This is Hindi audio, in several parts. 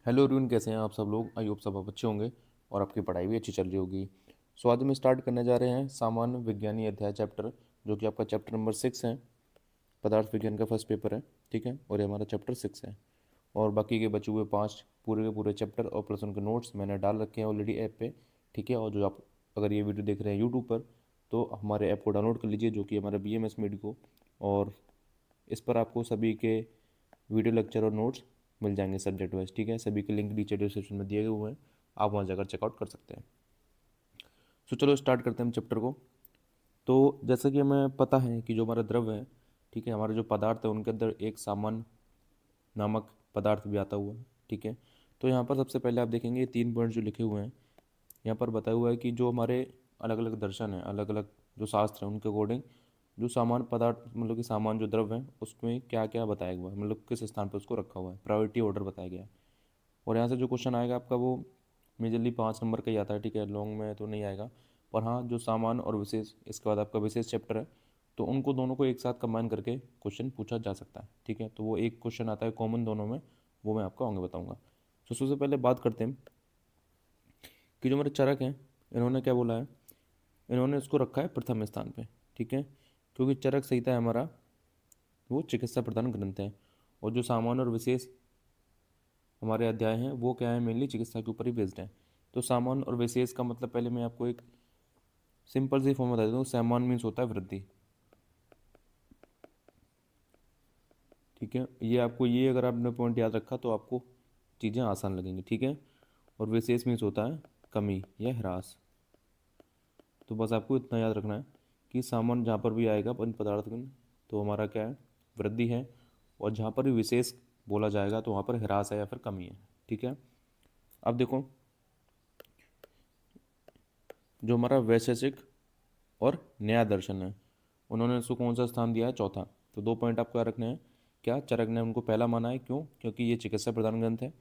हेलो एवरीवन, कैसे हैं आप सब लोग। आई होप सब आप अच्छे होंगे और आपकी पढ़ाई भी अच्छी चल रही होगी। सो आज हम स्टार्ट करने जा रहे हैं सामान्य विज्ञानी अध्याय चैप्टर, जो कि आपका चैप्टर नंबर 6 है। पदार्थ विज्ञान का फर्स्ट पेपर है, ठीक है, और ये हमारा चैप्टर 6 है। और बाकी के बचे हुए 5 पूरे के पूरे चैप्टर और प्लस उनके नोट्स मैंने डाल रखे हैं ऑलरेडी ऐप पे, ठीक है। और जो आप अगर ये वीडियो देख रहे हैं यूट्यूब पर, तो हमारे ऐप को डाउनलोड कर लीजिए, जो कि हमारा BMS मीड को। और इस पर आपको सभी के वीडियो लेक्चर और नोट्स मिल जाएंगे सब्जेक्ट वाइज, ठीक है। सभी के लिंक नीचे डिस्क्रिप्शन में दिए हुए हैं, आप वहाँ जाकर चेकआउट कर सकते हैं। सो चलो स्टार्ट करते हैं हम चैप्टर को। तो जैसा कि हमें पता है कि जो हमारा द्रव्य है, ठीक है, हमारे जो पदार्थ है उनके अंदर एक सामान्य नामक पदार्थ भी आता हुआ है, ठीक है। तो यहाँ पर सबसे पहले आप देखेंगे 3 पॉइंट जो लिखे हुए हैं, यहाँ पर बताया हुआ है कि जो हमारे अलग अलग दर्शन है, अलग अलग जो शास्त्र हैं, उनके अकॉर्डिंग जो सामान्य पदार्थ मतलब कि सामान्य जो द्रव्य है उसमें क्या क्या बताया हुआ है, मतलब किस स्थान पर उसको रखा हुआ है, प्रायोरिटी ऑर्डर बताया गया है। और यहाँ से जो क्वेश्चन आएगा आपका वो मेजरली 5 नंबर का ही आता है, ठीक है, लॉन्ग में तो नहीं आएगा। पर हाँ, जो सामान्य और विशेष, इसके बाद आपका विशेष चैप्टर है, तो उनको दोनों को एक साथ कंबाइन करके क्वेश्चन पूछा जा सकता है, ठीक है। तो वो एक क्वेश्चन आता है कॉमन दोनों में, वो मैं आपको आगे बताऊंगा। तो सबसे पहले बात करते हैं कि जो हमारे चरक हैं, इन्होंने क्या बोला है। इन्होंने इसको रखा है प्रथम स्थान पे, ठीक है, क्योंकि चरक संहिता है हमारा, वो चिकित्सा प्रधान ग्रंथ है। और जो सामान्य और विशेष हमारे अध्याय हैं वो क्या है, मेनली चिकित्सा के ऊपर ही बेस्ड है। तो सामान्य और विशेष का मतलब पहले मैं आपको एक सिंपल सी फॉर्म बता देता हूँ। सामान्य मीन्स होता है वृद्धि, ठीक है। ये आपको, ये अगर आपने पॉइंट याद रखा तो आपको चीज़ें आसान लगेंगी, ठीक है। और विशेष मीन्स होता है कमी या ह्रास। तो बस आपको इतना याद रखना है कि सामान्य जहाँ पर भी आएगा पंच पदार्थ गुण, तो हमारा क्या है, वृद्धि है। और जहाँ पर भी विशेष बोला जाएगा तो वहाँ पर ह्रास है या फिर कमी है, ठीक है। अब देखो, जो हमारा वैशेषिक और न्याय दर्शन है, उन्होंने इसको कौन सा स्थान दिया है, चौथा। तो 2 पॉइंट आपको याद रखने हैं। क्या चरक ने उनको पहला माना है, क्यों, क्योंकि ये चिकित्सा प्रधान ग्रंथ है।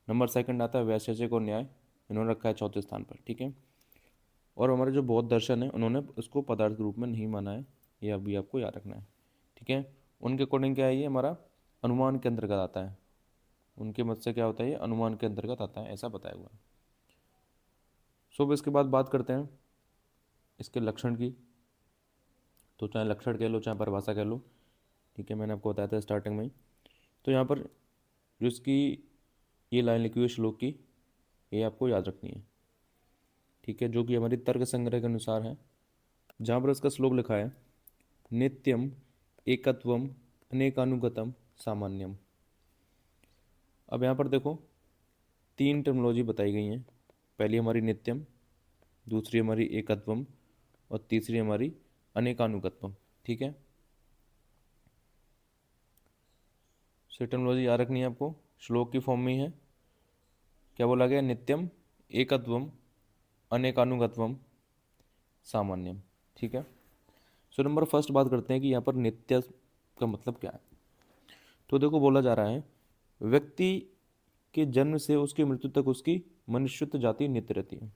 नंबर सेकंड आता है वैशेषिक और न्याय, इन्होंने रखा है चौथे स्थान पर, ठीक है। और हमारे जो बौद्ध दर्शन है, उन्होंने उसको पदार्थ के रूप में नहीं माना है, ये अभी आपको याद रखना है, ठीक है। उनके अकॉर्डिंग क्या है, ये हमारा अनुमान के अंतर्गत आता है। उनके मत से क्या होता है, ये अनुमान के अंतर्गत आता है, ऐसा बताया हुआ है। सो अब इसके बाद बात करते हैं इसके लक्षण की। तो चाहे लक्षण कह लो चाहे परिभाषा कह लो, ठीक है, मैंने आपको बताया था स्टार्टिंग में ही। तो यहाँ पर जो इसकी ये लाइन लिखी हुई है श्लोक की, ये आपको याद रखनी है, ठीक है, जो कि हमारी तर्क संग्रह के अनुसार है। जहाँ पर इसका श्लोक लिखा है, नित्यम एकत्वम अनेकानुगतम सामान्यम। अब यहाँ पर देखो 3 टर्मिनोलॉजी बताई गई हैं। पहली हमारी नित्यम, दूसरी हमारी एकत्वम, और तीसरी हमारी अनेकानुगतम, ठीक है। सो टर्मिनोलॉजी याद रखनी है आपको, श्लोक की फॉर्म में ही है। क्या बोला गया, नित्यम एकत्वम अनेकानुगतवम सामान्यम, ठीक है। सो नंबर फर्स्ट बात करते हैं कि यहाँ पर नित्य का मतलब क्या है। तो देखो बोला जा रहा है, व्यक्ति के जन्म से उसकी मृत्यु तक उसकी मनुष्यत्व जाति नित्य रहती है।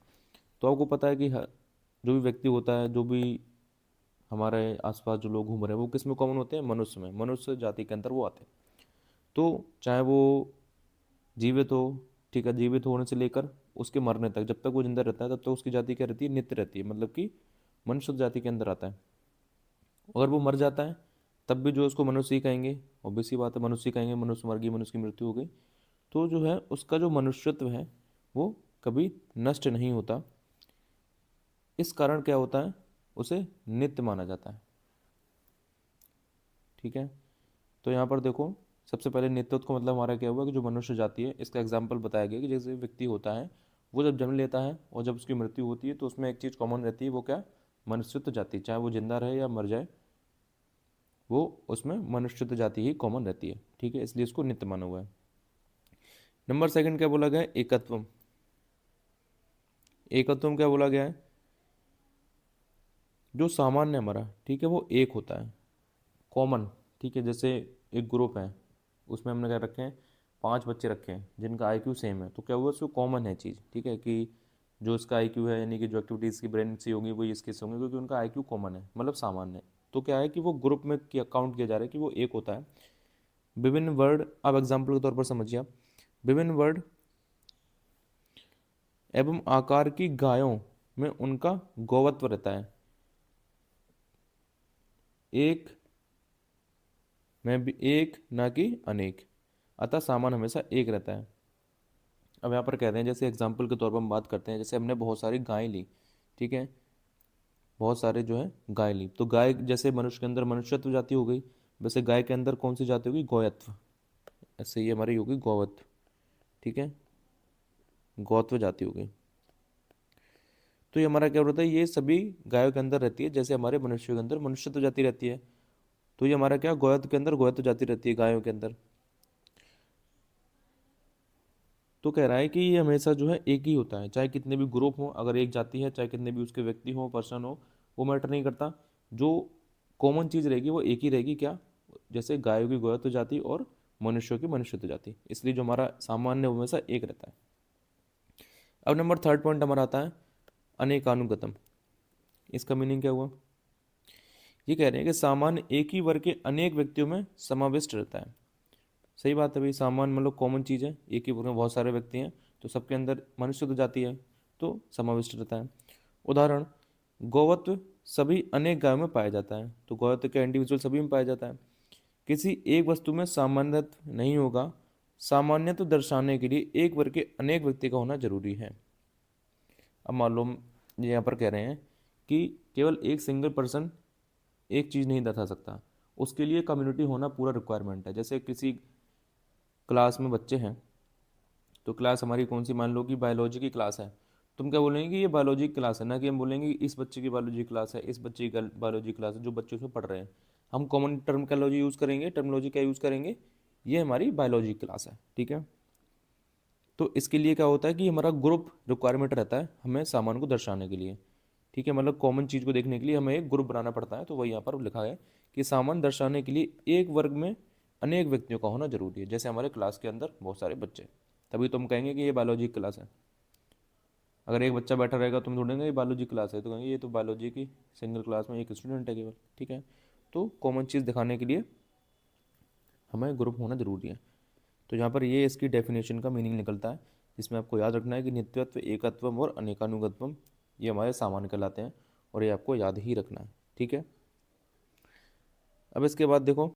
तो आपको पता है कि जो भी व्यक्ति होता है, जो भी हमारे आसपास जो लोग घूम रहे हैं, वो किस में कॉमन होते हैं, मनुष्य में, मनुष्य जाति के अंदर वो आते हैं। तो चाहे वो जीवित हो, ठीक है, जीवित होने से लेकर उसके मरने तक, जब तक वो जिंदा रहता है तब तक उसकी जाति क्या रहती है, नित्य रहती है, मतलब कि मनुष्य जाति के अंदर आता है। अगर वो मर जाता है तब भी जो उसको मनुष्य ही कहेंगे, ऑब्वियस सी बात है, मनुष्य ही कहेंगे, मनुष्य मर गई, मनुष्य की मृत्यु हो गई। तो जो है उसका जो मनुष्यत्व है वो कभी नष्ट नहीं होता। इस कारण क्या होता है, उसे नित्य माना जाता है, ठीक है। तो यहाँ पर देखो, सबसे पहले नित्यत्व का मतलब हमारा क्या हुआ कि जो मनुष्य जाति है, इसका एग्जाम्पल बताया गया कि जैसे व्यक्ति होता है, वो जब जन्म लेता है और जब उसकी मृत्यु होती है तो उसमें एक चीज़ कॉमन रहती है, वो क्या, मनुष्यत्व जाति, चाहे वो जिंदा रहे या मर जाए, वो उसमें मनुष्यत्व जाति ही कॉमन रहती है, ठीक है, इसलिए इसको नित्य माना हुआ है। नंबर सेकंड क्या बोला गया है, एकत्वम। एकत्वम क्या बोला गया है, जो सामान्य हमारा, ठीक है, वो एक होता है, कॉमन, ठीक है। जैसे एक ग्रुप है, उसमें हमने क्या रखे हैं, 5 बच्चे रखे हैं जिनका IQ सेम है, तो क्या हुआ, उसको कॉमन है चीज़, ठीक है, कि जो इसका IQ है, यानी कि जो एक्टिविटीज़ की ब्रेन से होगी वो इसके से होंगी, क्योंकि उनका IQ कॉमन है, मतलब सामान्य है। तो क्या है कि वो ग्रुप में काउंट किया जा रहा है कि वो एक होता है। विभिन्न वर्ड, अब एग्जाम्पल के तौर पर समझिए आप, विभिन्न वर्ड एवं आकार की गायों में उनका गोवत्व रहता है। एक में भी एक, ना कि अनेक, अतः सामान हमेशा एक रहता है। अब यहाँ पर कहते हैं, जैसे एग्जाम्पल के तौर पर हम बात करते हैं, जैसे हमने बहुत सारी गाय ली, ठीक है, बहुत सारे जो है गाय ली, तो गाय जैसे मनुष्य के अंदर मनुष्यत्व जाति हो गई, वैसे गाय के अंदर कौन सी जाति होगी, गोयत्व। ऐसे ये हमारी होगी गौवत्व, ठीक है, गौत्व जाति हो गई। तो ये हमारा क्या होता है, ये सभी गायों के अंदर रहती है, जैसे हमारे मनुष्यों के अंदर मनुष्यत्व जाति रहती है। तो ये हमारा क्या, गोयत्व के अंदर गोयत्व जाति रहती है गायों के अंदर। तो कह रहा है कि ये हमेशा जो है एक ही होता है, चाहे कितने भी ग्रुप हो, अगर एक जाति है, चाहे कितने भी उसके व्यक्ति हो, पर्सन हो, वो मैटर नहीं करता। जो कॉमन चीज़ रहेगी वो एक ही रहेगी, क्या, जैसे गायों की गोयत्व जाति और मनुष्यों की मनुष्यत्व जाति, इसलिए जो हमारा सामान्य वो हमेशा एक रहता है। अब नंबर थर्ड पॉइंट हमारा आता है अनेकानुगतम। इसका मीनिंग क्या हुआ, ये कह रहे हैं कि सामान्य एक ही वर्ग के अनेक व्यक्तियों में समाविष्ट रहता है। सही बात है भाई, सामान्य मतलब कॉमन चीज़ है, एक ही वर्ग में बहुत सारे व्यक्ति हैं, तो सबके अंदर मनुष्य तो जाती है, तो समाविष्ट रहता है। उदाहरण, गोवत्व सभी अनेक गायों में पाया जाता है, तो गोवत्व का इंडिविजुअल सभी में पाया जाता है। किसी एक वस्तु में सामान्यत्व नहीं होगा, सामान्यत्व दर्शाने के लिए एक वर्ग के अनेक व्यक्ति का होना जरूरी है। अब मालूम ये यहाँ पर कह रहे हैं कि केवल एक सिंगल पर्सन एक चीज़ नहीं दर्शा सकता, उसके लिए कम्युनिटी होना पूरा रिक्वायरमेंट है। जैसे किसी क्लास में बच्चे हैं, तो क्लास हमारी कौन सी, मान लो कि बायोलॉजी की क्लास है, तुम क्या बोलेंगे कि ये बायोलॉजी की क्लास है, ना कि हम बोलेंगे कि इस बच्चे की बायोलॉजी क्लास है, इस बच्चे की बायोलॉजी क्लास है, जो बच्चे उसमें पढ़ रहे हैं। हम कॉमन टर्मिनोलॉजी यूज़ करेंगे, टर्मिनोलॉजी क्या यूज़ करेंगे, ये हमारी बायोलॉजी क्लास है, ठीक है। तो इसके लिए क्या होता है कि हमारा ग्रुप रिक्वायरमेंट रहता है हमें सामान को दर्शाने के लिए, ठीक है, मतलब कॉमन चीज़ को देखने के लिए हमें एक ग्रुप बनाना पड़ता है। तो वही यहाँ पर लिखा है कि सामान दर्शाने के लिए एक वर्ग में अनेक व्यक्तियों का होना जरूरी है, जैसे हमारे क्लास के अंदर बहुत सारे बच्चे, तभी तुम कहेंगे कि ये बायोलॉजी क्लास है। अगर एक बच्चा बैठा रहेगा, तुम ढूंढेंगे ये बायोलॉजी क्लास है, तो कहेंगे ये तो बायोलॉजी की सिंगल क्लास में एक स्टूडेंट है केवल, ठीक है। तो कॉमन चीज़ दिखाने के लिए हमें ग्रुप होना जरूरी है। तो यहाँ पर ये इसकी डेफिनेशन का मीनिंग निकलता है, जिसमें आपको याद रखना है कि नित्यत्व, एकत्वम और अनेकानुगत्वम ये हमारे सामान्य कहलाते हैं, और ये आपको याद ही रखना है, ठीक है। अब इसके बाद देखो